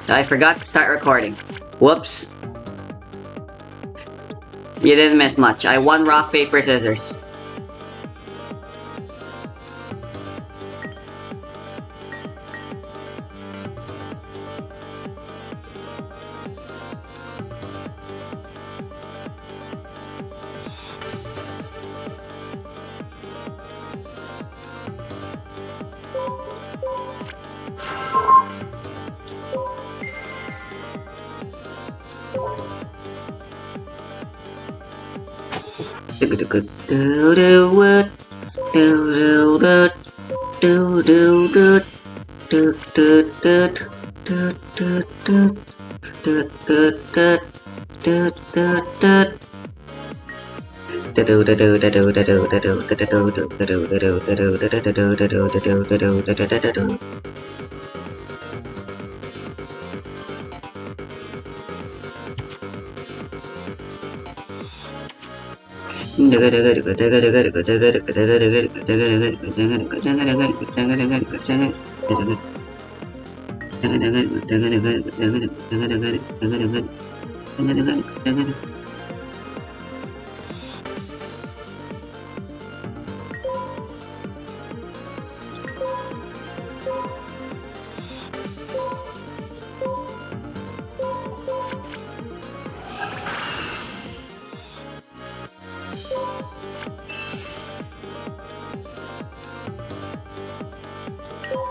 I forgot to start recording. Whoops. You didn't miss much. I won rock, paper, scissors.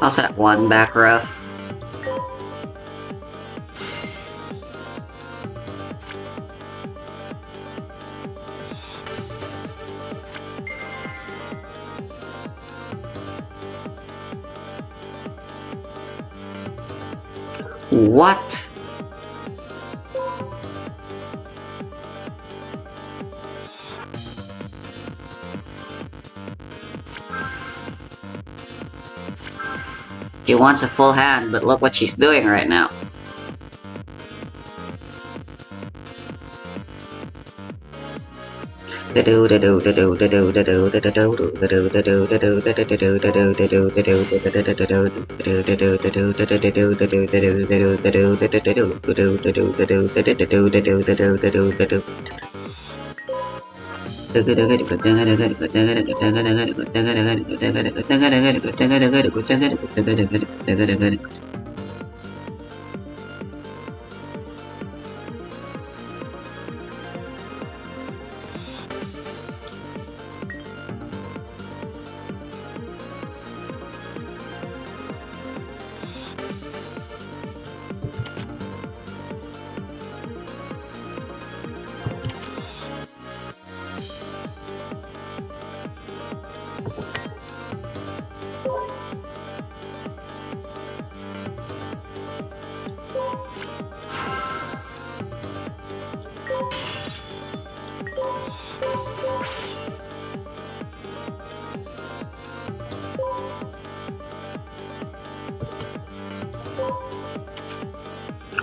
I'll set one back row. What? She wants a full hand, but look what she's doing right now.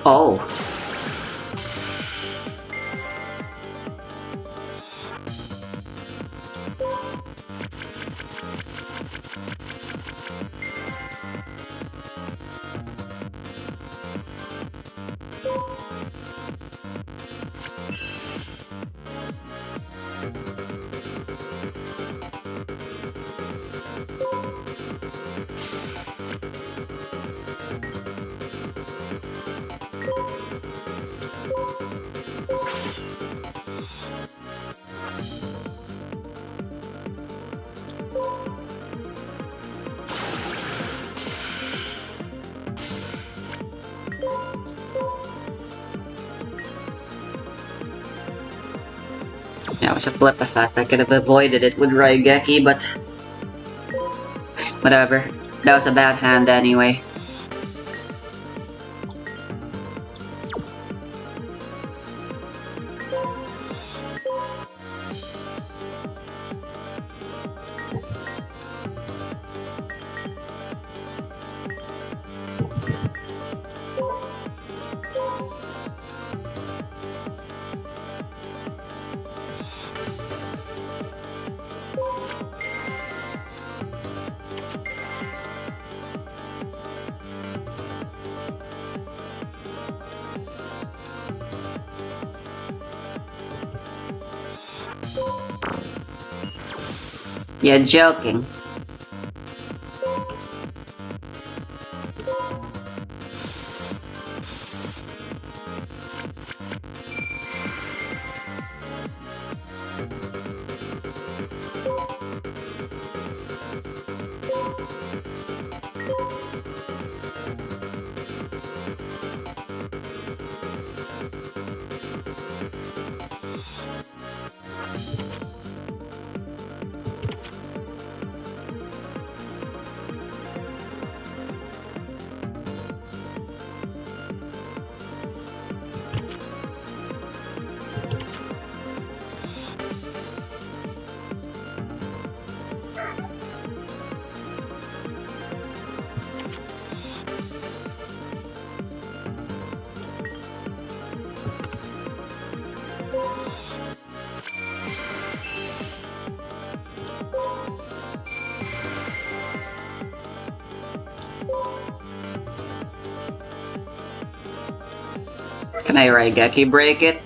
Oh. That was a flip effect. I could have avoided it with Raigeki, but whatever. That was a bad hand anyway. You're joking. Can I Raigeki break it?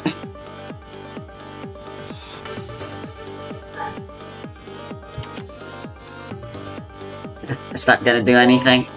It's not gonna do anything.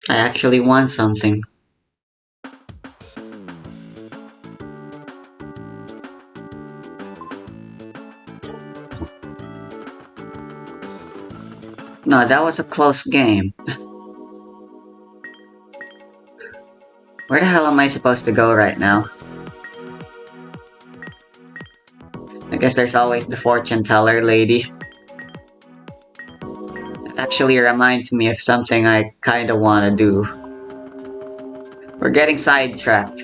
I actually won something. No, that was a close game. Where the hell am I supposed to go right now? I guess there's always the fortune teller lady. It actually reminds me of something I kinda wanna do. We're getting sidetracked.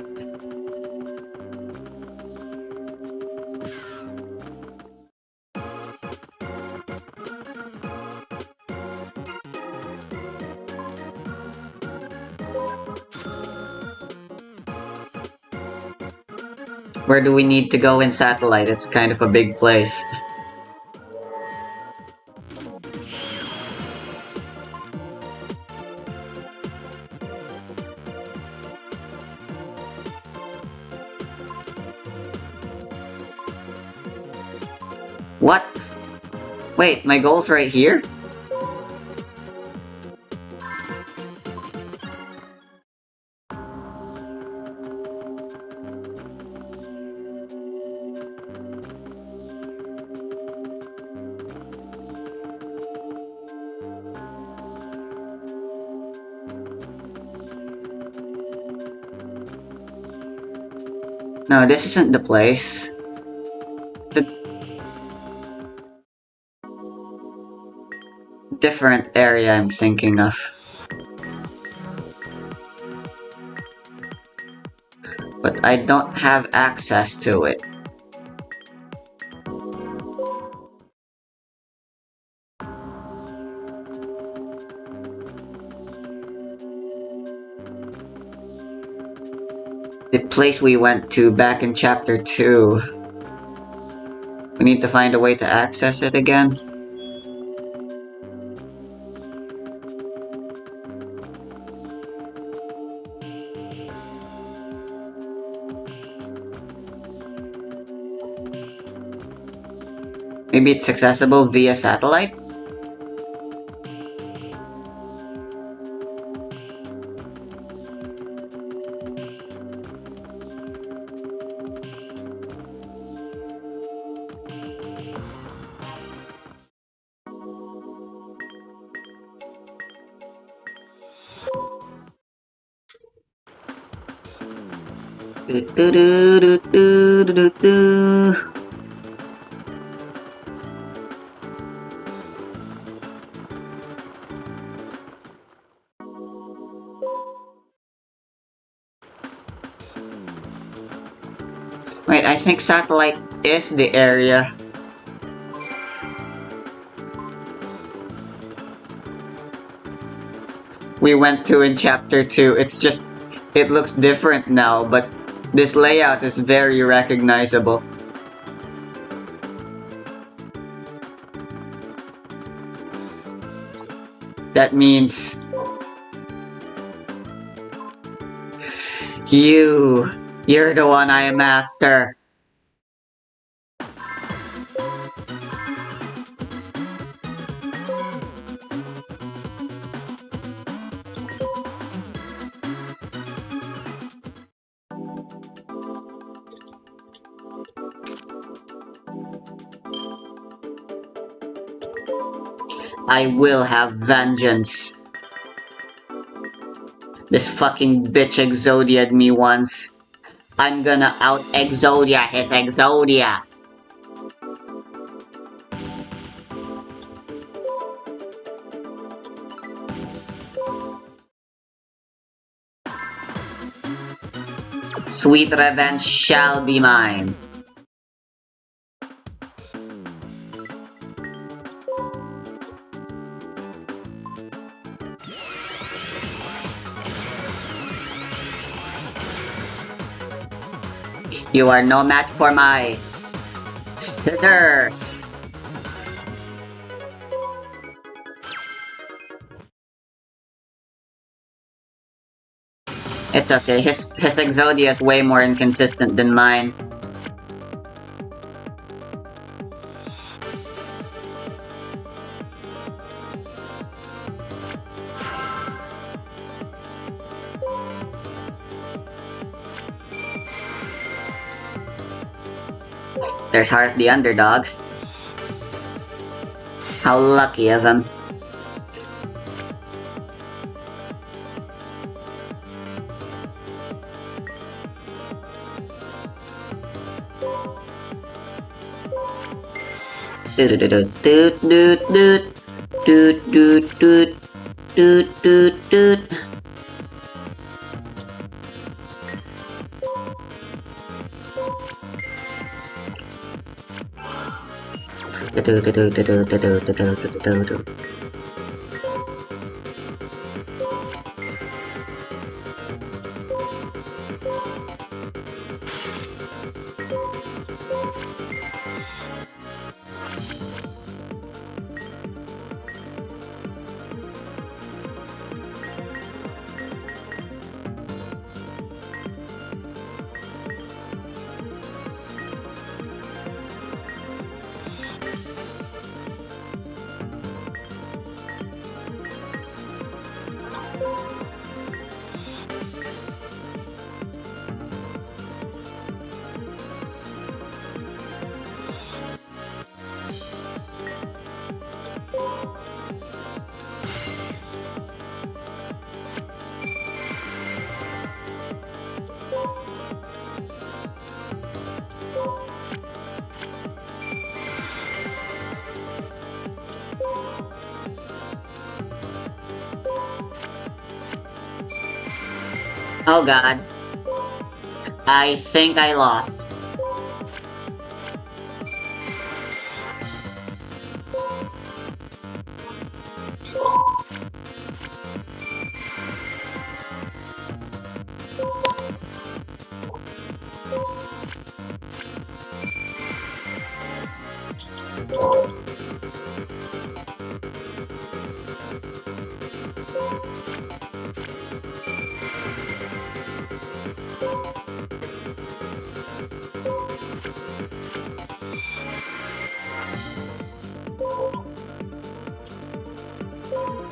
Where do we need to go in Satellite? It's kind of a big place. What? Wait, my goal's right here? No, this isn't the place. The different area I'm thinking of. But I don't have access to it. The place we went to back in chapter 2. We need to find a way to access it again. Maybe it's accessible via satellite? Wait, I think satellite is the area. We went to in chapter 2. It's just, it looks different now, but this layout is very recognizable. That means you're the one I am after. I will have vengeance. This fucking bitch exodia'd me once. I'm gonna out-exodia his exodia. Sweet revenge shall be mine. You are no match for my stickers. It's okay, his Exodia is way more inconsistent than mine. There's Heart the underdog. How lucky of him. Doot doot doot doot doot doot doot doot doot doot doot. Oh god. I think I lost.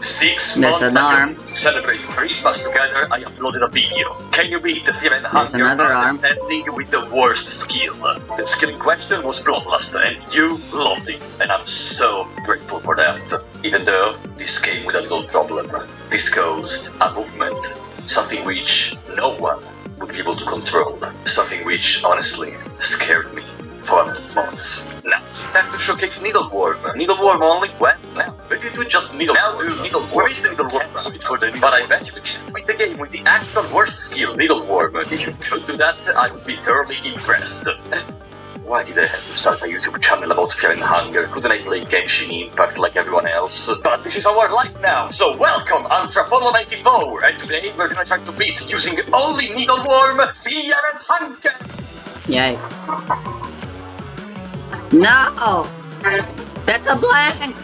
Six There's months an arm. ago, to celebrate Christmas together, I uploaded a video. Can you beat the Fear and Hunger another arm. understanding with the worst skill? The skill in question was Bloodlust, and you loved it, and I'm so grateful for that. Even though this came with a little problem. This caused a movement, something which no one would be able to control. Something which, honestly, scared me for a lot of months. Now, it's time to showcase Needleworm. Needleworm only? Well, now, maybe do just Needleworm. Now do Needleworm. Where is the Needleworm? Wait for the But I bet you can beat the game with the actual worst skill, Needleworm. If you could do that, I would be thoroughly impressed. Why did I have to start a YouTube channel about Fear and Hunger? Couldn't I play Genshin Impact like everyone else? But this is our life now, so welcome, Ultrapolo94! And today we're gonna try to beat using only Needleworm, Fear and Hunger! Yay. No! That's a blank!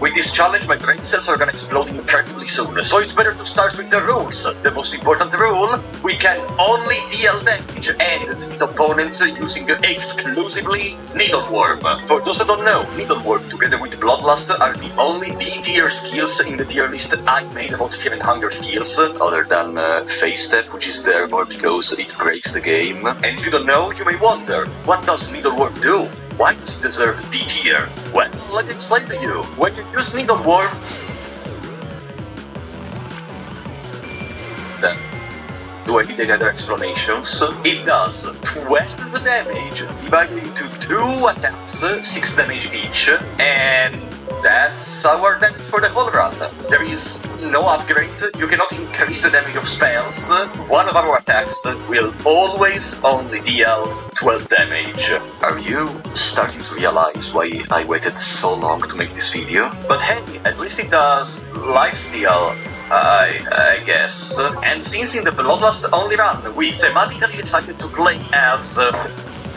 With this challenge, my brain cells are gonna explode incredibly soon, so it's better to start with the rules. The most important rule, we can only deal damage and defeat opponents using exclusively Needleworm. For those that don't know, Needleworm together with Bloodlust are the only D-tier skills in the tier list I made about Fear and Hunger skills, other than Phase Step, which is there more because it breaks the game. And if you don't know, you may wonder, what does Needleworm do? Why does it deserve D tier? Well, let me explain to you. When you use Needleworm, then do I need any other explanations? It does 12 damage divided into 2 attacks, 6 damage each, and that's our damage for the whole run. There is no upgrades, you cannot increase the damage of spells. One of our attacks will always only deal 12 damage. Are you starting to realize why I waited so long to make this video? But hey, at least it does lifesteal, I guess. And since in the Bloodlust only run, we thematically decided to play as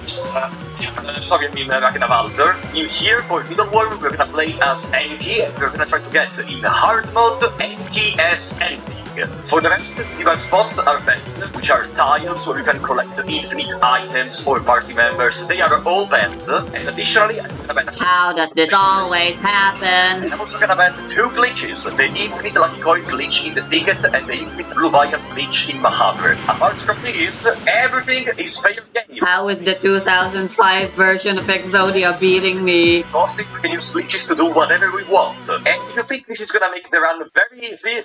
sorry, I mean Ragnavalder. In here, for Needleworm, we're gonna play as Enki, and we're gonna try to get in hard mode Enki as Enki. For the rest, debug spots are banned, which are tiles where you can collect infinite items or party members. They are all banned, and additionally, I'm gonna ban How does this always happen? and I'm also gonna ban 2 glitches, the infinite lucky coin glitch in the ticket and the infinite blue vial glitch in Mahabre. Apart from these, everything is fair game. How is the 2005 version of Exodia beating me? Because we can use glitches to do whatever we want. And if you think this is gonna make the run very easy,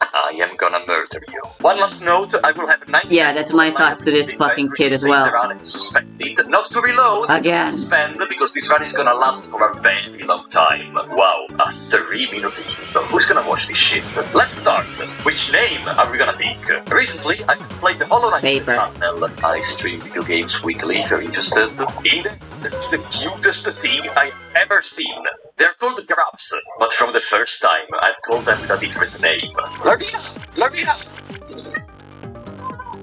I am gonna murder you. One last note, I will have 90. Yeah, that's my thoughts to this fucking kid as well. The run and suspend it, not to reload, Again. suspend, because this run is gonna last for a very long time. Wow, a 3-minute video. Who's gonna watch this shit? Let's start. Which name are we gonna pick? Recently, I played the Hollow Knight Paper. channel. I stream video games weekly if you're interested. In there, it's the cutest thing I've ever seen. They're called grabs, but from the first time, I've called them with a different name. Larvina! Larvina!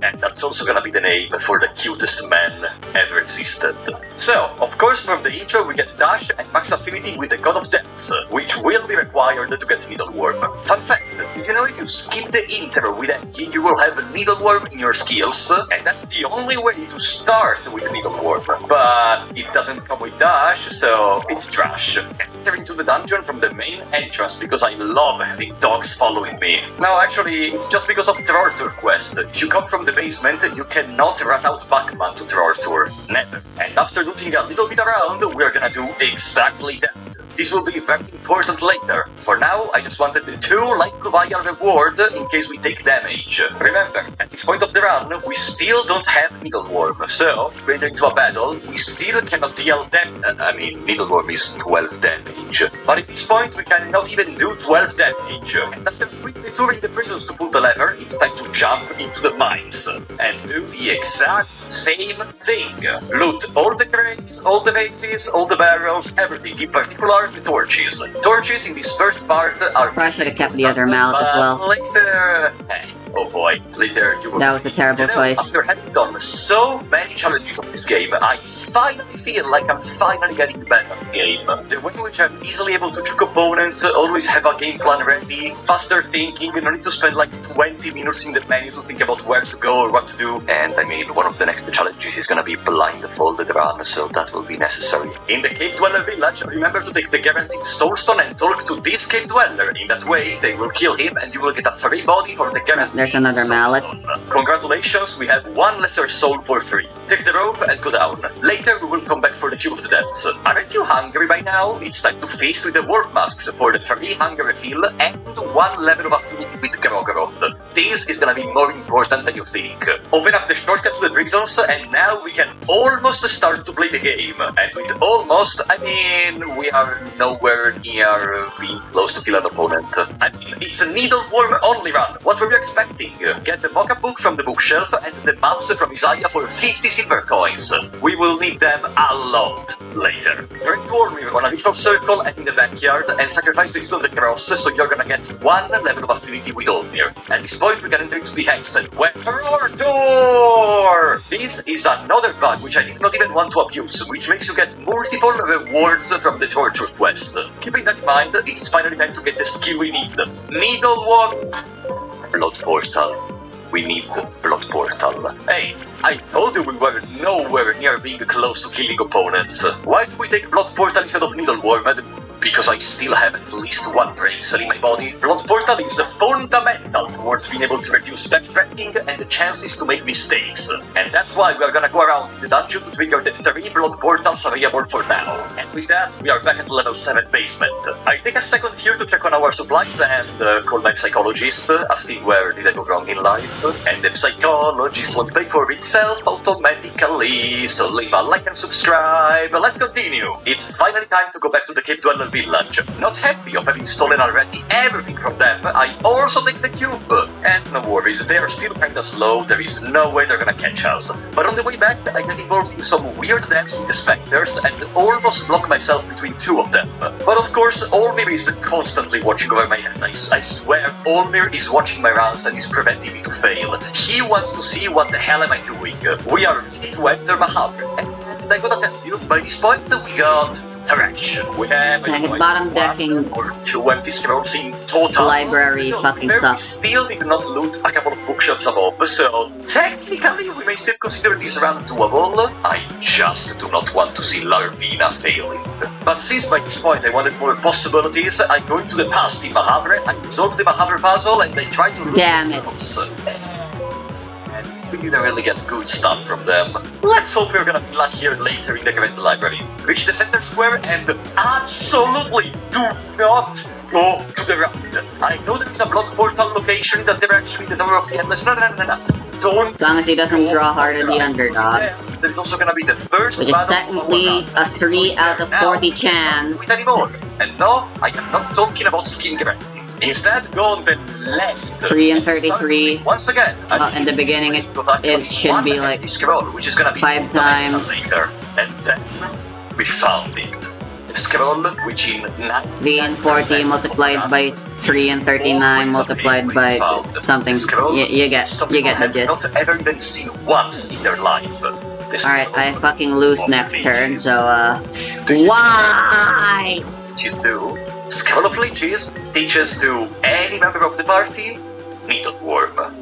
And that's also gonna be the name for the cutest man ever existed. So, of course, from the intro we get Dash and max affinity with the God of Deaths, which will be required to get Needleworm. Fun fact, did you know if you skip the intro with Enki, you will have Needleworm in your skills? And that's the only way to start with Needleworm. But it doesn't come with Dash, so it's trash. Enter into the dungeon from the main entrance because I love having dogs following me. No, actually, it's just because of Terrortour quest. If you come from the basement, you cannot rat out Backman to Terrortour. Never. And after looting a little bit around, we're gonna do exactly that. This will be very important later. For now, I just wanted the 2 light blue vial reward in case we take damage. Remember, at this point of the run, we still don't have Needleworm, so if we enter into a battle, we still cannot deal damage. I mean, Needleworm is 12 damage. But at this point, we cannot even do 12 damage. And after quickly touring the prisons to pull the lever, it's time to jump into the mines and do the exact same thing. Loot all the crates, all the vases, all the barrels, everything, in particular the torches. Torches in this first part are... Probably should have kept the other mallet as well. Later... Oh boy, later you will That was a terrible choice. After having done so many challenges of this game, I finally feel like I'm finally getting better at the game. The way in which I'm easily able to juke opponents, always have a game plan ready, faster thinking, no need to spend like 20 minutes in the menu to think about where to go or what to do. And I mean, one of the next challenges is gonna be blindfolded run, so that will be necessary. In the Cave Dweller village, remember to take the guaranteed soulstone and talk to this Cave Dweller. In that way, they will kill him and you will get a free body for the guaranteed. There's another mallet. Congratulations, we have 1 lesser soul for free. Take the rope and go down. Later we will come back for the Cube of the Depths. Aren't you hungry by now? It's time to feast with the wolf masks for the free hunger refill and 1 level of affinity with Grogoroth. This is gonna be more important than you think. Open up the shortcut to the prisons and now we can almost start to play the game. And with almost, I mean, we are nowhere near being close to kill an opponent. I mean, it's a Needleworm only run. What were you expecting? Get the mock-up book from the bookshelf and the maps from Isaiah for 50 silver coins. We will need them a lot later. Bring to Ormir on a ritual circle and in the backyard and sacrifice the ritual of the cross so you're gonna get 1 level of affinity with Ormir. At this point we can enter into the Hexen where Terrortour! This is another bug which I did not even want to abuse, which makes you get multiple rewards from the torture quest. Keeping that in mind, it's finally time to get the skill we need. Needleworm... Blood Portal. We need Blood Portal. Hey, I told you we were nowhere near being close to killing opponents. Why do we take Blood Portal instead of Needleworm? Because I still have at least 1 brain cell in my body. Blood Portal is fundamental towards being able to reduce backtracking and the chances to make mistakes. And that's why we are gonna go around in the dungeon to trigger the 3 Blood Portals available for now. And with that, we are back at level 7 basement. I take a second here to check on our supplies and call my psychologist, asking where did I go wrong in life. And the psychologist won't pay for itself automatically, so leave a like and subscribe. Let's continue. It's finally time to go back to the Cave Dweller village. Not happy of having stolen already everything from them, I also take the cube. And no worries, they are still kinda slow, there is no way they're gonna catch us. But on the way back, I get involved in some weird dance with the specters and almost block myself between 2 of them. But of course, Olmir is constantly watching over my head. I swear, Olmir is watching my runs and is preventing me to fail. He wants to see what the hell am I doing. We are ready to enter Mahabre. And I gotta tell you, by this point we got trash. We have bottom decking or 2 empty scrolls in total. library fucking We sucks. still did not loot a couple of bookshelves above, so technically we may still consider this run doable. I just do not want to see Larvina failing. But since by this point I wanted more possibilities, I go into the past in Mahavre, I resolve the Mahavre puzzle, and they try to loot Damn the it. scrolls. We didn't really get good stuff from them. Let's hope we're gonna be luckier later in the Grand Library. Reach the center square and absolutely do not go to the right. I know there is a blood portal location in that direction in the Tower of the Endless. No. Don't. As long as he doesn't draw hard at the underdog. Yeah, there's also gonna be the first Which is battle technically a 3 out of 40 chance. With anymore. And no, I am not talking about skin grinding. Instead, go on the left. 3 and 33. Once again. In the beginning, it should be like scroll, which is gonna be 5 times. later. And then we found it. The scroll, which in 3 and 40 multiplied by 3 and 39 multiplied by something. You get the gist. Not ever even seen once in their life. Alright, I fucking lose next turn, so why? Teaches to Scroll of Leeches teaches to any member of the party Needleworm.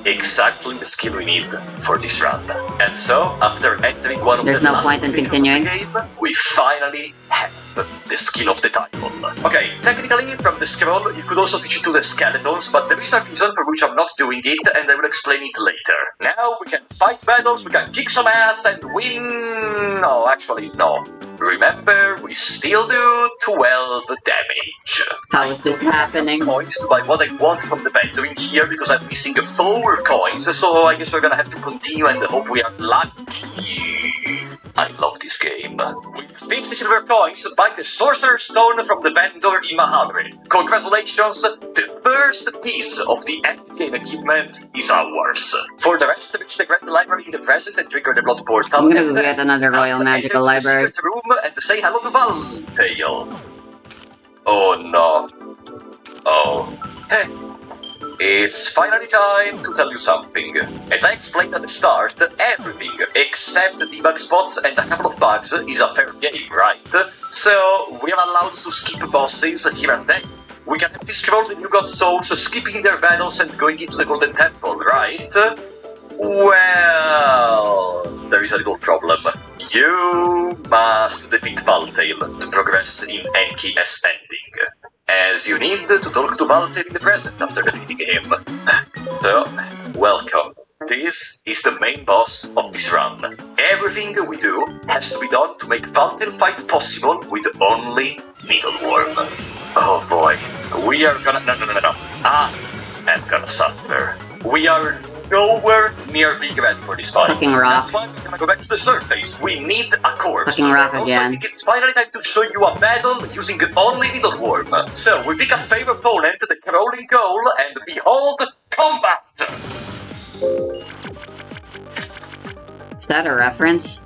Exactly the skill we need for this run. And so, after entering one of There's the no last point in phases of continuing. the game, we finally have the skill of the title. Okay, technically, from the scroll, you could also teach it to the skeletons, but there is a reason for which I'm not doing it, and I will explain it later. Now, we can fight battles, we can kick some ass, and win... No, actually, no. Remember, we still do 12 damage. How is this happening? Coins to buy what I want from the vendor in here because I'm missing 4 coins, so I guess we're gonna have to continue and hope we are lucky. I love this game. With 50 silver coins, buy the Sorcerer's Stone from the vendor in Mahavre. Congratulations, the first piece of the endgame equipment is ours. For the rest, reach the Grand Library in the present and trigger the Blood Portal. I'm gonna get another Royal Magical Library. Room and say hello to Valtail. Oh no. Oh. Hey. It's finally time to tell you something. As I explained at the start, everything except debug spots and a couple of bugs is a fair game, right? So, we are allowed to skip bosses here and there. We can empty scroll the New God Souls, skipping their battles and going into the Golden Temple, right? Well, there is a little problem. You must defeat Valtail to progress in NKS ending, as you need to talk to Valtail in the present after defeating him. So, welcome. This is the main boss of this run. Everything we do has to be done to make Valtail fight possible with only Needleworm. Oh boy, we are gonna... No. I am gonna suffer. We are nowhere near being ready for this fight. Fucking rock. That's why we're gonna go back to the surface. We need a corpse. Fucking rock Also, again. I think it's finally time to show you a battle using only Needleworm. So, we pick a favorite opponent, the crawling goal, and behold, combat! Is that a reference?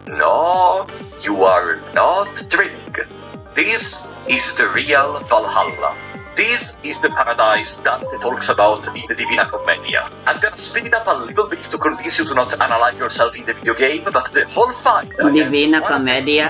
No, you are not dreaming. This is the real Valhalla. This is the paradise Dante talks about in the Divina Commedia. I'm gonna speed it up a little bit to convince you to not analyze yourself in the video game, but the whole fight... Divina Commedia?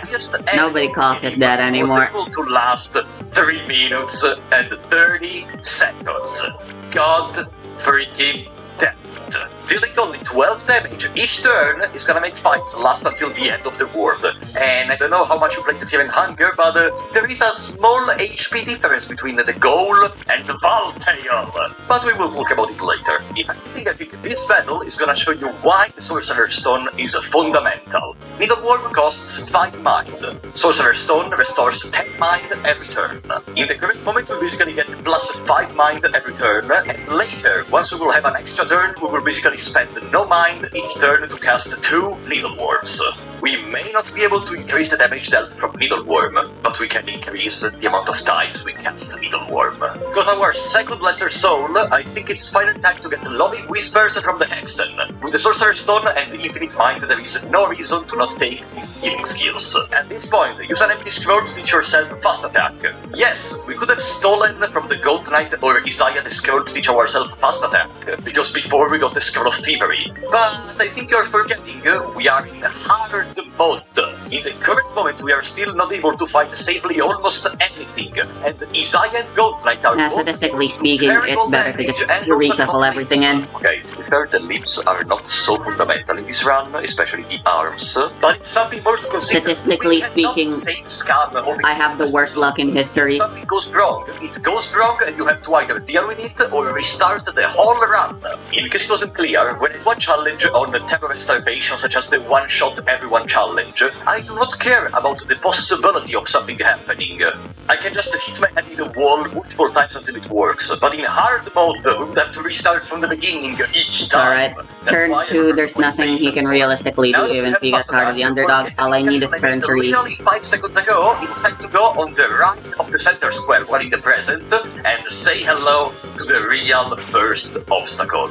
Nobody calls it that anymore. ...was able to last 3 minutes and 30 seconds. God freaking damn it. Dealing only 12 damage each turn is gonna make fights last until the end of the world. And I don't know how much you play to Fear and Hunger, but there is a small HP difference between the goal and the Valtail. But we will talk about it later. If anything, I think this battle is gonna show you why the Sorcerer's Stone is fundamental. Needleworm costs 5 mind. Sorcerer's Stone restores 10 mind every turn. In the current moment, we basically get plus 5 mind every turn, and later, once we will have an extra turn, we will basically spend no mind each turn to cast 2 Needleworms. We may not be able to increase the damage dealt from Needleworm, but we can increase the amount of times we cast Needleworm. Got our second Lesser Soul, I think it's finally time to get the Loving Whispers from the Hexen. With the Sorcerer's Stone and the Infinite Mind, there is no reason to not take these healing skills. At this point, use an empty scroll to teach yourself Fast Attack. Yes, we could have stolen from the Goat Knight or Isaiah the scroll to teach ourselves Fast Attack, because before we got the Scroll of Thievery. But I think you're forgetting, we are in hard mode. In the current moment, we are still not able to fight safely almost anything, and Yyyy and Goldknight are both Statistically speaking, it's terrible better to damage just and also reshuffle not everything limbs. in. Okay, to be fair, the limbs are not so fundamental in this run, especially the arms, but it's something more to consider. Statistically speaking, I have the worst luck in history. Something goes wrong, it goes wrong, and you have to either deal with it or restart the whole run. In case it wasn't clear, when it was challenge on the Terror and Starvation, such as the one-shot everyone challenge, I do not care about the possibility of something happening. I can just hit my head in the wall multiple times until it works, but in hard mode, we would have to restart from the beginning each time. Alright, turn 2, there's nothing he can realistically do even if he gets hard of the underdog. All I need is turn 3. Literally 5 seconds ago, it's time to go on the right of the center square while in the present and say hello to the real first obstacle.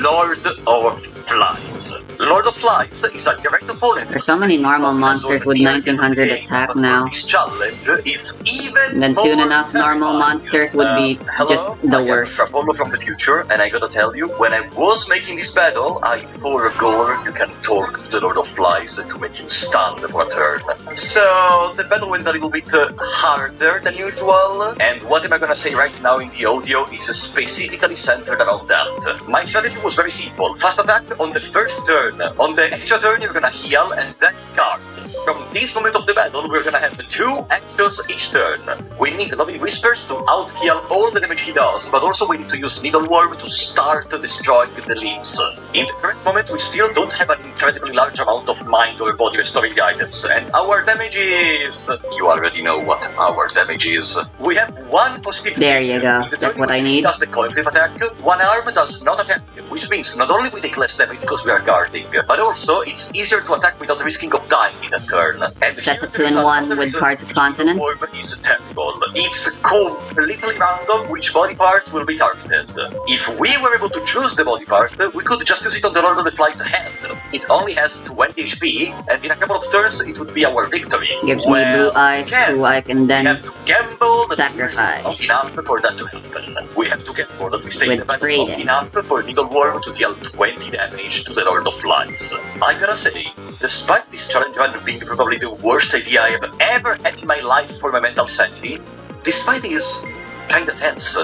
Lord of Flies. Lord of Flies is a direct opponent. There's so many normal monsters with 1900 attack now. This challenge is even And then soon enough, normal monsters would be just the worst. Apollo from the future, and I gotta tell you, when I was making this battle, I forgot you can talk to the Lord of Flies to make him stand for a turn. So the battle went a little bit harder than usual, and what am I gonna say right now in the audio is specifically centered around that. My strategy was very simple. Fast attack on the first turn. On the extra turn, you're gonna heal and then guard. From this moment of the battle, we're gonna have 2 actions each turn. We need Lovely Whispers to out-heal all the damage he does, but also we need to use Needleworm to start destroying the limbs. In the current moment, we still don't have an incredibly large amount of mind or body restoring items, and our damage is... You already know what our damage is. We have 1 positive... There you go, that's what I need. Does the coin flip attack, 1 arm does not attack, which means not only we take less damage because we are guarding, but also it's easier to attack without risking of dying in a turn. And that's a 2-in-1 with parts of consonants. Is terrible. It's completely random which body part will be targeted. If we were able to choose the body part, we could just use it on the Lord of the Flies head. It only has 20 HP, and in a couple of turns it would be our victory. Gives me blue eyes, who I can then have to gamble the sacrifice. Enough for that to happen. We have to gamble that we stay in the battle trading. enough for Needleworm to deal 20 damage to the Lord of Flies. I gotta say, despite this challenge run being probably the worst idea I have ever had in my life for my mental sanity, this fight is kinda tense.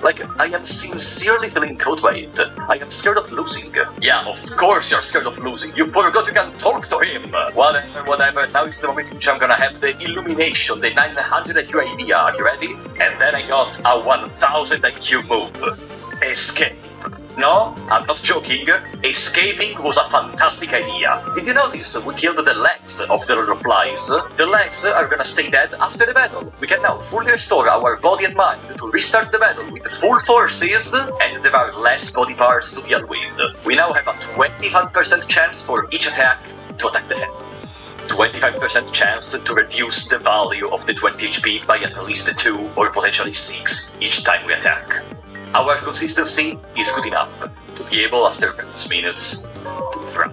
Like, I am sincerely feeling caught by it. I am scared of losing. Yeah, of course you're scared of losing. You forgot you can talk to him. Whatever. Now is the moment in which I'm gonna have the illumination, the 900 IQ idea. Are you ready? And then I got a 1000 IQ move. Escape. No, I'm not joking. Escaping was a fantastic idea. Did you notice we killed the legs of the Lord of Flies? The legs are gonna stay dead after the battle. We can now fully restore our body and mind to restart the battle with full forces, and there are less body parts to deal with. We now have a 25% chance for each attack to attack the head. 25% chance to reduce the value of the 20 HP by at least 2 or potentially 6 each time we attack. Our consistency is good enough to be able, after those minutes, to thrive.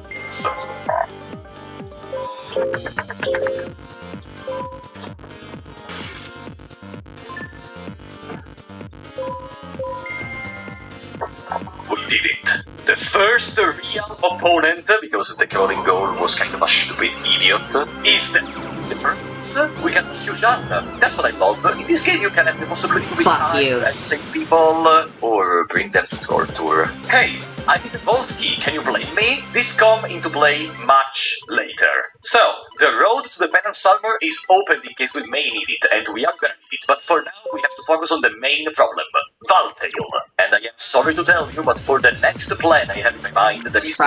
We did it! The first real opponent, because the crawling goal was kind of a stupid idiot, is the first. We can ask you shot. That's what I love. In this game you can have the possibility to be kind and save people, or bring them to torture. Hey, I did both key, can you blame me? This come into play much later. So, the road to the Penance Armor is open in case we may need it, and we are gonna need it, but for now we have to focus on the main problem, Valtail. And I am sorry to tell you, but for the next plan I have in my mind, there is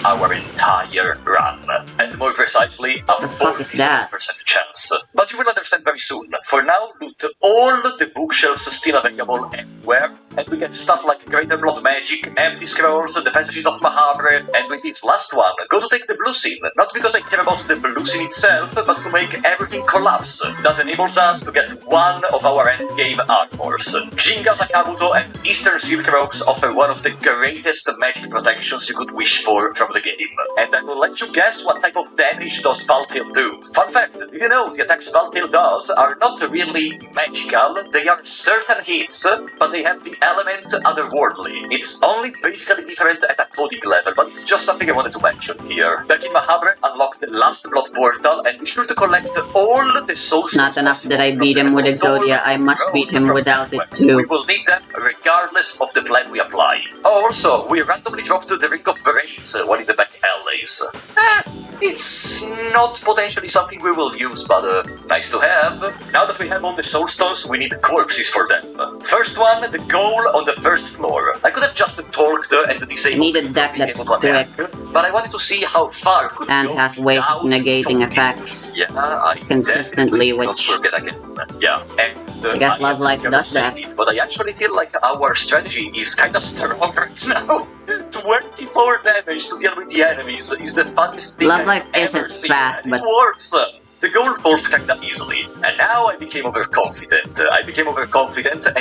our entire run. And more precisely, a 47% chance. But you will understand very soon. For now, loot all the bookshelves still available everywhere, and we get stuff like Greater Blood Magic, Empty Scrolls, the Passages of Mahabre, and with this last one, go to take the Blue Scene. Not because I care about the Blue Scene itself, but to make everything collapse. That enables us to get one of our endgame armors. Jinga's Akabuto and Eastern Silk Ropes offer one of the greatest magic protections you could wish for from the game. And I will let you guess what type of damage does Valtail do. Fun fact, did you know the attacks Valtail does are not really magical? They are certain hits, but they have the element otherworldly. It's only basically different at a coding level, but it's just something I wanted to mention here. Back in Mahabre, unlocked the last blood portal and be sure to collect all the souls. Not enough that I beat him with Exodia, I must beat him without it We too. will need them regardless of the plan we apply. Also, we randomly dropped the Ring of Brains while in the back alleys. It's not potentially something we will use, but nice to have. Now that we have all the soul stones, we need corpses for them. First one, the goal on the first floor. I could have just talked and disabled. I need a deck that's quick but I wanted to see how far could and go has ways of without negating talking. effects Yeah, I consistently, definitely which don't forget again. Yeah, and I guess am Love Life scared does to say that. it, but I actually feel like our strategy is kind of strong right now. 24 damage to deal with the enemies is the funniest thing Love I've Life ever isn't seen, fast, and but it works. The goal falls kinda easily, and now I became overconfident. And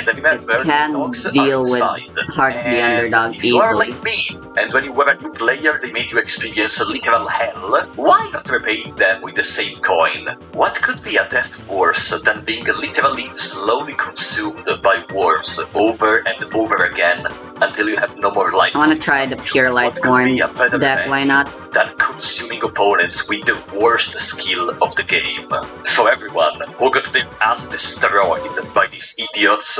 I remember it can dogs are deal with inside. Heart of the And Underdog if you are easily. like me, and when you were a new player they made you experience literal hell, why not repay them with the same coin? What could be a death worse than being literally slowly consumed by worms over and over again until you have no more life? I want to try the Pure Lightsworn deck, why not? Than consuming opponents with the worst skill of the game. For everyone who got their ass destroyed by these idiots.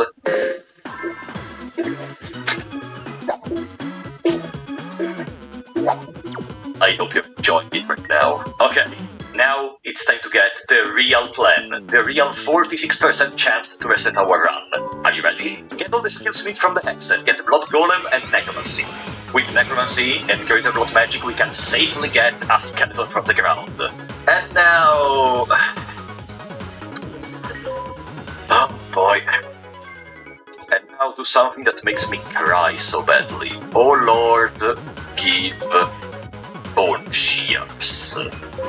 I hope you're enjoying it right now. Okay, now it's time to get the real plan. The real 46% chance to reset our run. Are you ready? Get all the skills we need from the hex and get the Blood Golem and Necromancy. With Necromancy and Greater Blood Magic we can safely get a skeleton from the ground. And now... Oh boy. And now do something that makes me cry so badly. Oh Lord, give bone shears.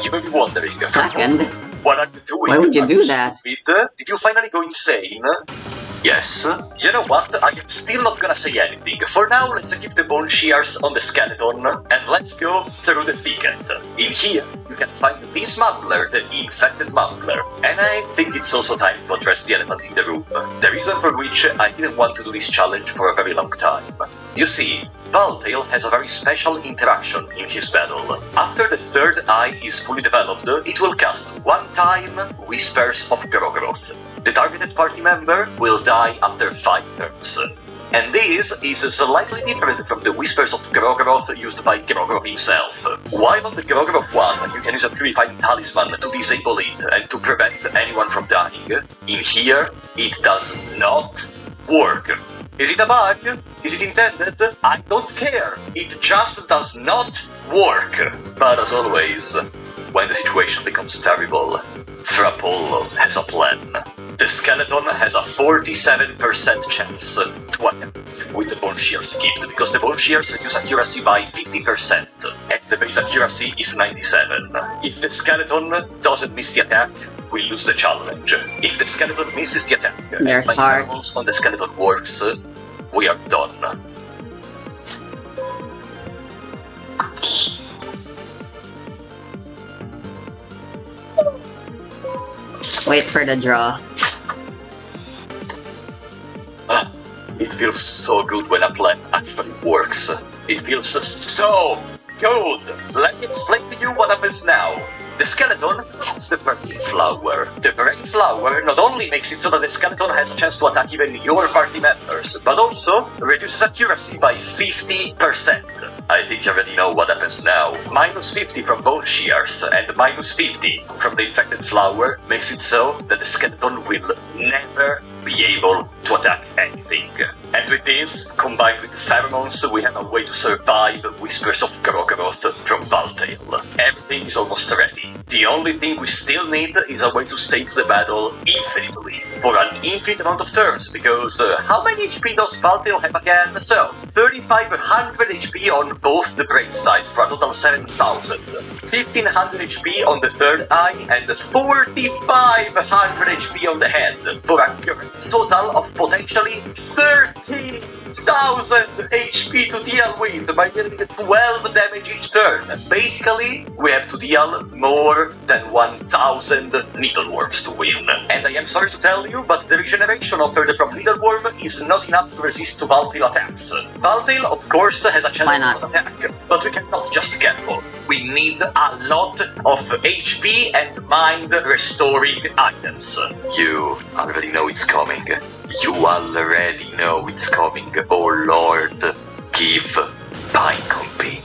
You may be wondering, Second, what are you doing? why would you Are do that? stupid? Did you finally go insane? Yes. You know what? I am still not gonna say anything. For now, let's keep the bone shears on the skeleton, and let's go through the thicket. In here, you can find this mumbler, the infected mumbler. And I think it's also time to address the elephant in the room. The reason for which I didn't want to do this challenge for a very long time. You see, Valtail has a very special interaction in his battle. After the third eye is fully developed, it will cast one time Whispers of Grogoroth. The targeted party member will die after 5 turns. And this is slightly different from the Whispers of Grogoroth used by Grogoroth himself. While on the Grogoroth one, you can use a Purifying Talisman to disable it and to prevent anyone from dying, in here, it does not work. Is it a bug? Is it intended? I don't care. It just does not work. But as always, when the situation becomes terrible, Frapollo has a plan. The skeleton has a 47% chance to attack with the Bone Shears gift, because the Bone Shears reduce accuracy by 50%, and the base accuracy is 97. If the skeleton doesn't miss the attack, we lose the challenge. If the skeleton misses the attack, There's and my heart. pheromones on the skeleton works, we are done. Wait for the draw. It feels so good when a plan actually works. It feels so good! Let me explain to you what happens now. The skeleton has the Brain Flower. The Brain Flower not only makes it so that the skeleton has a chance to attack even your party members, but also reduces accuracy by 50%. I think you already know what happens now. Minus 50 from Bone Shears and minus 50 from the Infected Flower makes it so that the skeleton will never be able to attack anything. And with this, combined with the pheromones, we have a way to survive Whispers of Grogoroth from Valtail. Everything is almost ready. The only thing we still need is a way to stay to the battle infinitely, for an infinite amount of turns, because how many HP does Valtail have again? So, 3500 HP on both the brain sides for a total 7000, 1500 HP on the third eye, and 4500 HP on the head, for a total of potentially 30,000 HP to deal with by dealing 12 damage each turn. Basically, we have to deal more than 1000 Needleworms to win. And I am sorry to tell you, but the regeneration offered from Needleworm is not enough to resist to Valtail attacks. Valtail, of course, has a chance Why not? to attack, but we cannot just gamble. we need a lot of HP and mind restoring items. You already know it's coming. You already know it's coming. Oh Lord, give Pine-Pig.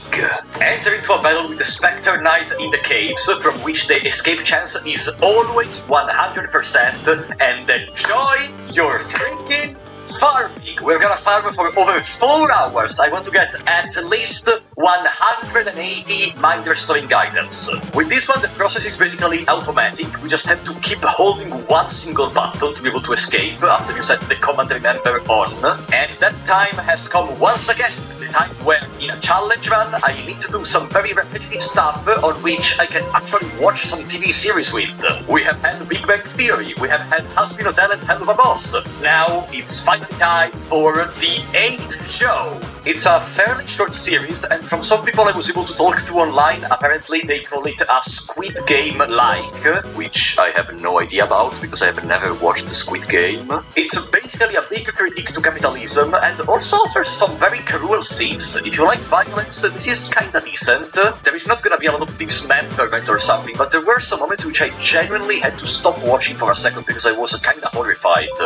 Enter into a battle with the Spectre Knight in the caves, from which the escape chance is always 100%, and enjoy your freaking farming. We're gonna farm for over 4 hours. I want to get at least 180 mind restoring items. With this one, the process is basically automatic. We just have to keep holding one single button to be able to escape after you set the command remember on. And that time has come once again. The time where, in a challenge run, I need to do some very repetitive stuff on which I can actually watch some TV series with. We have had Big Bang Theory, we have had Hospital Hotel and Hell of a Boss. Now it's finally time for the 8th show. It's a fairly short series, and from some people I was able to talk to online, apparently they call it a Squid Game-like, which I have no idea about because I have never watched the Squid Game. It's basically a big critique to capitalism and also offers some very cruel scenes. If you like violence, this is kinda decent. There is not gonna be a lot of dismemberment or something, but there were some moments which I genuinely had to stop watching for a second because I was kinda horrified.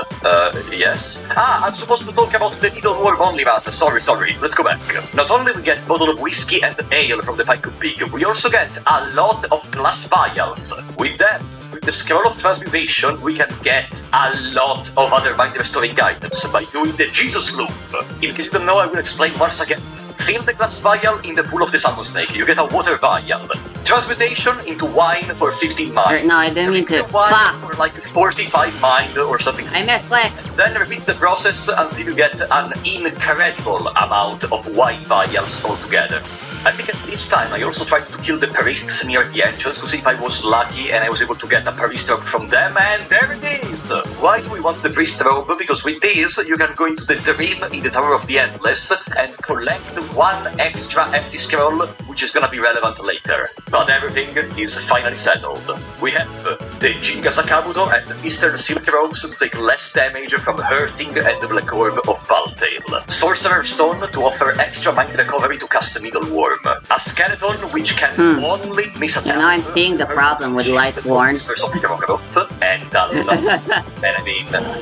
Yes? I'm supposed to talk about the Needle Worm only, but sorry. Let's go back. Not only we get a bottle of whiskey and ale from the Pine-Pig, we also get a lot of glass vials. With them, with the Scroll of Transmutation, we can get a lot of other mind-restoring items by doing the Jesus Loop. In case you don't know, I will explain once again. Fill the glass vial in the pool of the Salmon Snake. You get a water vial. Transmutation into wine for 15 mind. No, I didn't mean to. Wine Fuck! for like 45 mind or something. I misclicked! Then repeat the process until you get an incredible amount of wine vials altogether. I think at this time I also tried to kill the priests near the entrance to see if I was lucky and I was able to get a priest robe from them, and there it is! Why do we want the priest robe? Because with this you can go into the dream in the Tower of the Endless and collect one extra empty scroll, which is gonna be relevant later. But everything is finally settled. We have the Jinga Sakabuto and Eastern Silk Robes to take less damage from Hurting and the Black Orb of Baltail. Sorcerer's Stone to offer extra mind recovery to cast Needle Worm. A skeleton which can only miss a Now I'm seeing the problem with lights warns. And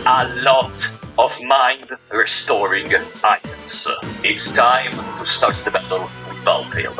a lot of mind restoring items. It's time to start the battle with Baltail.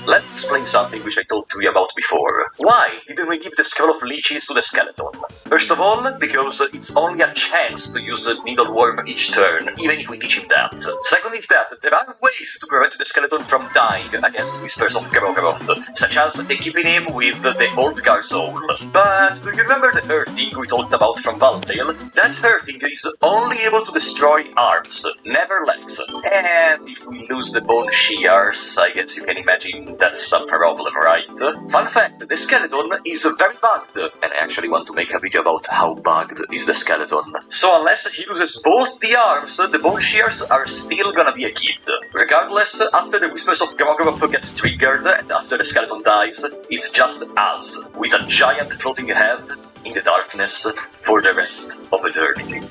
Let's explain something which I told you about before. Why didn't we give the Scroll of Leeches to the skeleton? First of all, because it's only a chance to use Needle Worm each turn, even if we teach him that. Second is that there are ways to prevent the skeleton from dying against Whispers of Garogoroth, such as equipping him with the Old Garsoul. But do you remember the Hurting we talked about from Baltail? That Hurting is only able to destroy arms, never legs. And if we lose the Bone Shears, I guess you can imagine that's a problem, right? Fun fact, the skeleton is very bugged, and I actually want to make a video about how bugged is the skeleton. So unless he loses both the arms, the Bone Shears are still gonna be equipped. Regardless, after the Whispers of Garogoroth gets triggered, and after the skeleton dies, it's just us, with a giant floating head in the darkness for the rest of eternity.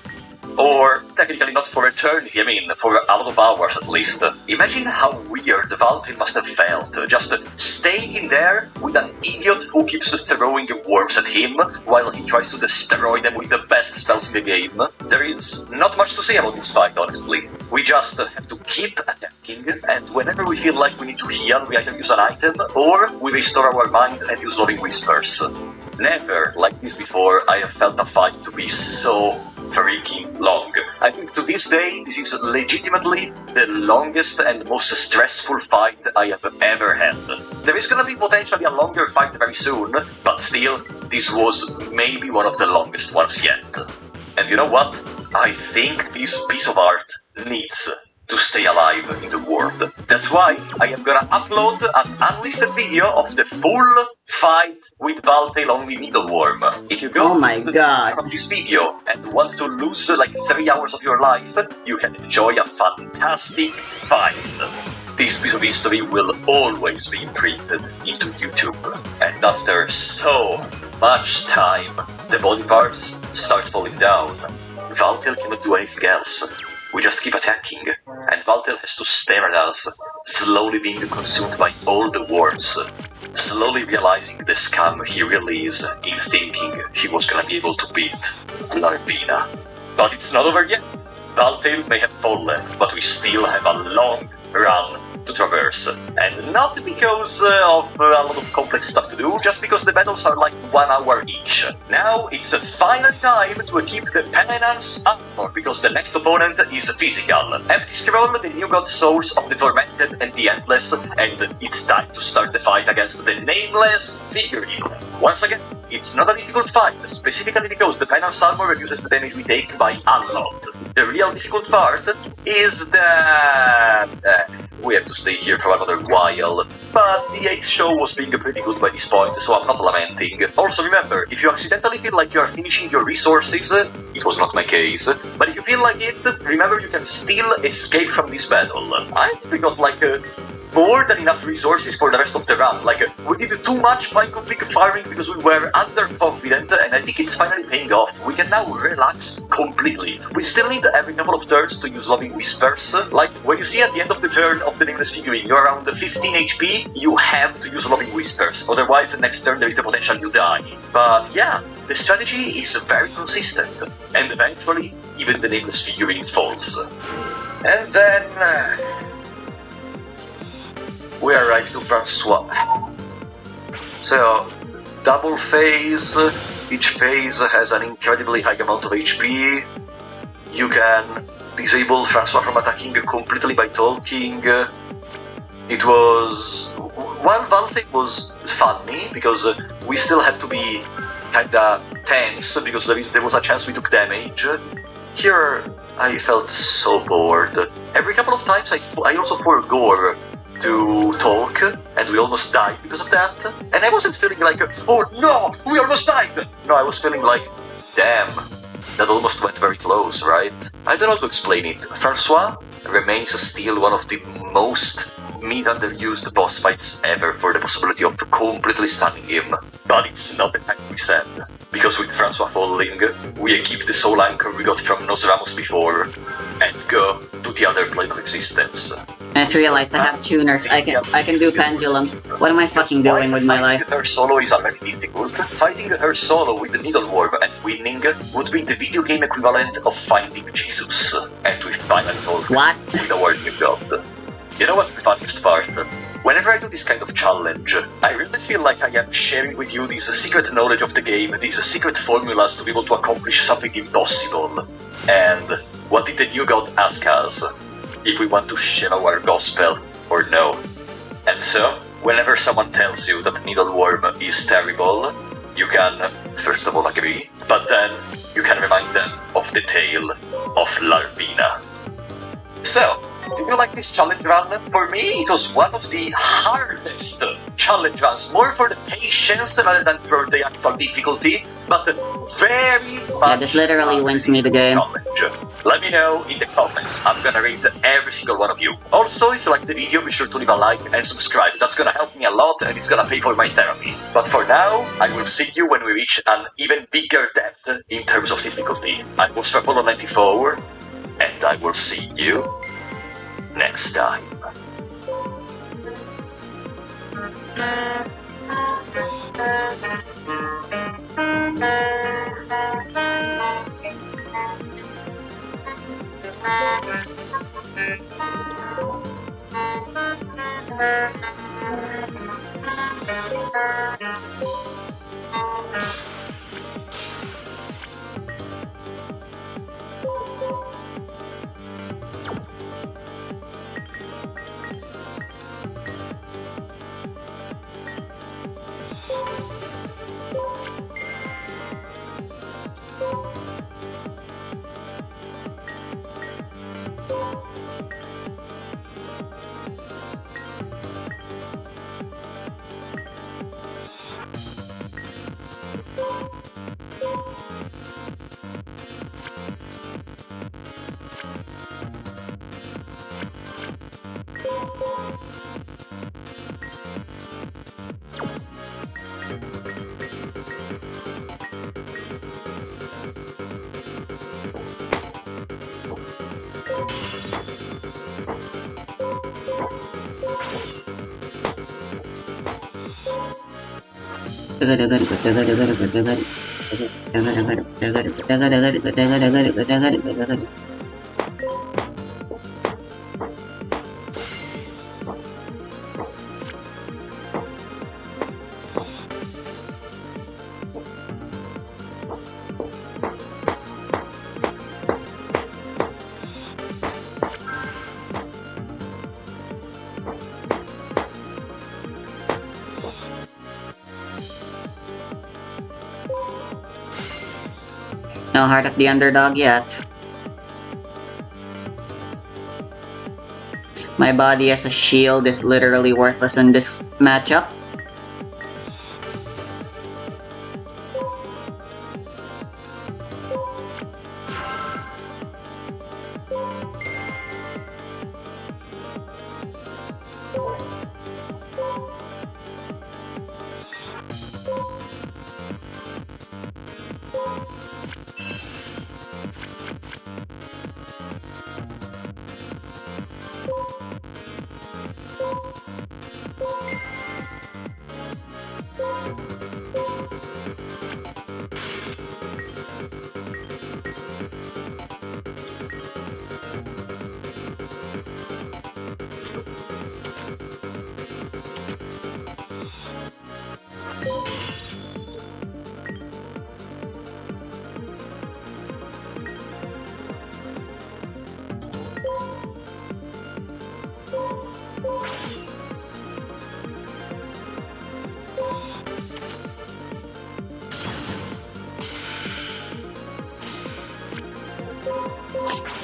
Or, technically not for eternity, I mean, for a lot of hours at least. Imagine how weird Valtin must have felt, just staying in there with an idiot who keeps throwing worms at him, while he tries to destroy them with the best spells in the game. There is not much to say about this fight, honestly. We just have to keep attacking, and whenever we feel like we need to heal, we either use an item, or we restore our mind and use Loving Whispers. Never, like this before, I have felt a fight to be so freaking long. I think to this day, this is legitimately the longest and most stressful fight I have ever had. There is gonna be potentially a longer fight very soon, but still, this was maybe one of the longest ones yet. And you know what? I think this piece of art needs to stay alive in the world. That's why I am gonna upload an unlisted video of the full fight with Baltail only Needleworm. If you go Oh my to the god. from this video and want to lose like 3 hours of your life, you can enjoy a fantastic fight. This piece of history will always be imprinted into YouTube. And after so much time, the body parts start falling down. Valtail cannot do anything else. We just keep attacking, and Valtail has to stare at us, slowly being consumed by all the worms. slowly realizing the scam he really is in thinking he was gonna be able to beat Larvina. But it's not over yet. Valtail may have fallen, but we still have a long run to traverse. And not because of a lot of complex stuff to do, just because the battles are like 1 hour each. Now it's a final time to equip the Penance Armor, because the next opponent is physical. Empty Scroll, the new god souls of the Tormented and the Endless, and it's time to start the fight against the Nameless figurine. Once again, it's not a difficult fight, specifically because the Penance Armor reduces the damage we take by a lot. The real difficult part is that we have to stay here for another while, but the 8th show was being pretty good by this point, so I'm not lamenting. Also remember, if you accidentally feel like you are finishing your resources, it was not my case, but if you feel like it, remember you can still escape from this battle. I think we got like more than enough resources for the rest of the run. Like, we did too much by quick firing because we were underconfident, and I think it's finally paying off. We can now relax completely. We still need every couple of turns to use Loving Whispers. Like, when you see at the end of the turn of the Nameless figurine, you're around 15 HP, you have to use Loving Whispers. Otherwise, the next turn there is the potential you die. But yeah, the strategy is very consistent, and eventually, even the Nameless figurine falls. And then we arrive to Francois. So, double phase, each phase has an incredibly high amount of HP. You can disable Francois from attacking completely by talking. It was... While Valtech was funny, because we still had to be kinda tense, because there was a chance we took damage. Here, I felt so bored. Every couple of times I also forgot to talk, and we almost died because of that. And I wasn't feeling like, oh no, we almost died! No, I was feeling like, damn, that almost went very close, right? I don't know how to explain it. Francois remains still one of the most underused boss fights ever for the possibility of completely stunning him. But it's not the time we said, because with Francois falling, we equip the soul anchor we got from Nosramos before, and go to the other plane of existence. I just realized I have tuners. I can do pendulums. What am I fucking doing with my life? Her solo is already difficult. Fighting her solo with the Needleworm and winning would be the video game equivalent of finding Jesus. And with final talk What? with our new god. You know what's the funniest part? Whenever I do this kind of challenge, I really feel like I am sharing with you this secret knowledge of the game, these secret formulas to be able to accomplish something impossible. And what did the new god ask us? If we want to share our gospel or no. And so, whenever someone tells you that Needleworm is terrible, you can, first of all, agree, but then you can remind them of the tale of Larvina. So, did you like this challenge run? For me, it was one of the hardest challenge runs, more for the patience rather than for the actual difficulty, but very much... Yeah, this literally wins me the game. Challenge. Let me know in the comments. I'm gonna read every single one of you. Also, if you like the video, be sure to leave a like and subscribe. That's gonna help me a lot and it's gonna pay for my therapy. But for now, I will see you when we reach an even bigger depth in terms of difficulty. I was Apollo94, and I will see you next time. No heart of the underdog yet. My body as a shield is literally worthless in this matchup.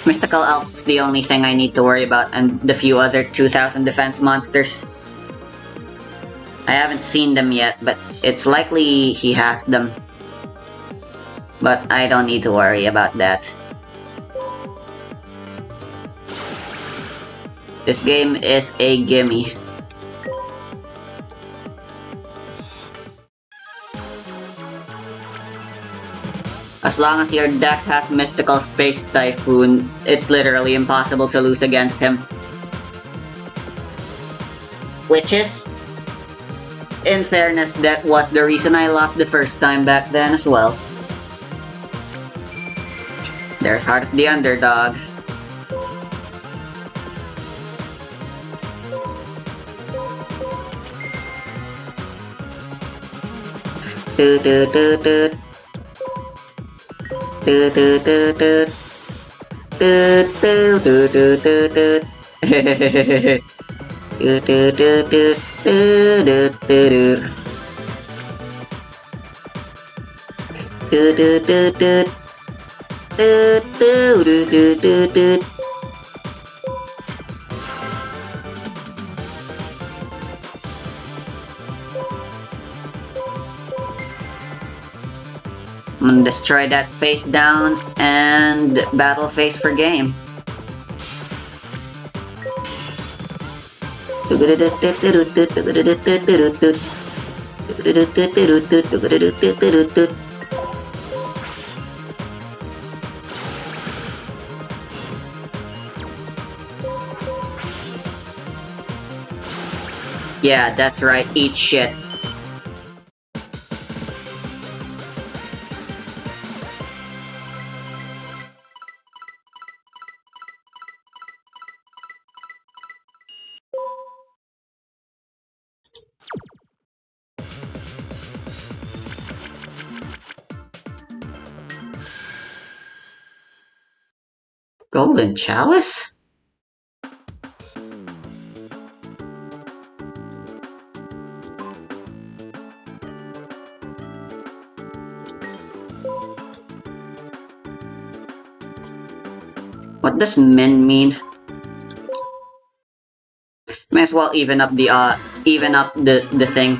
Mystical Elf's the only thing I need to worry about, and the few other 2000 defense monsters. I haven't seen them yet, but it's likely he has them. But I don't need to worry about that. This game is a gimme. As long as your deck has Mystical Space Typhoon, it's literally impossible to lose against him. Which is, in fairness, that was the reason I lost the first time back then as well. There's Heart of the Underdog. Toot toot toot toot. Toot toot toot toot. Toot toot toot toot toot toot. Toot toot toot toot toot toot toot. Toot toot toot toot. Toot toot toot toot toot. I'm gonna destroy that face down and battle face for game. Yeah, that's right, eat shit. Golden Chalice? What does min mean? May as well even up the thing.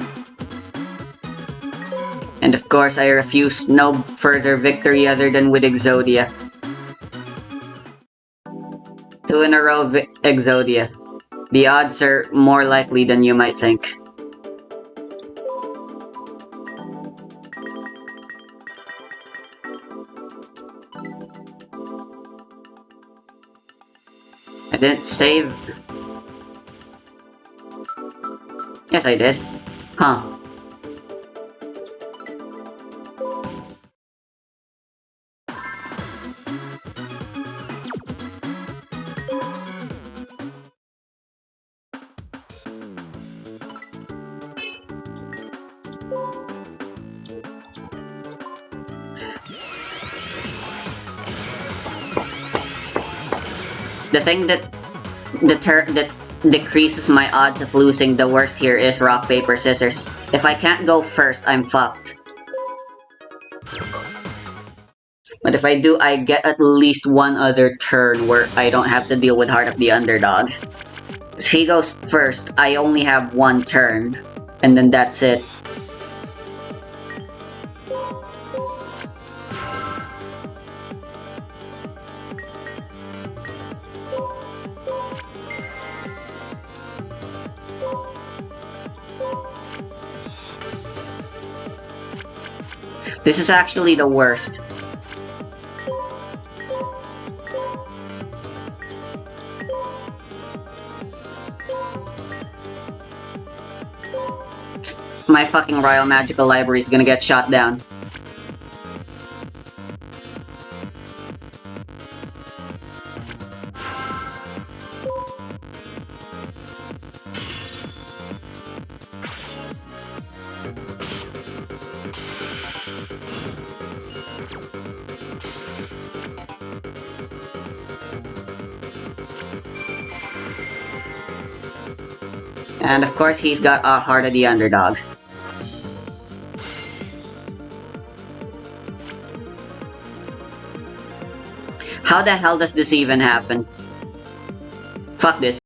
And of course I refuse no further victory other than with Exodia. 2 in a row Exodia. The odds are more likely than you might think. I didn't save. Yes, I did. Huh. The thing that that decreases my odds of losing the worst here is rock, paper, scissors. If I can't go first, I'm fucked. But if I do, I get at least one other turn where I don't have to deal with Heart of the Underdog. If he goes first, I only have one turn, and then that's it. This is actually the worst. My fucking Royal Magical Library is gonna get shot down. And of course, he's got a Heart of the Underdog. How the hell does this even happen? Fuck this.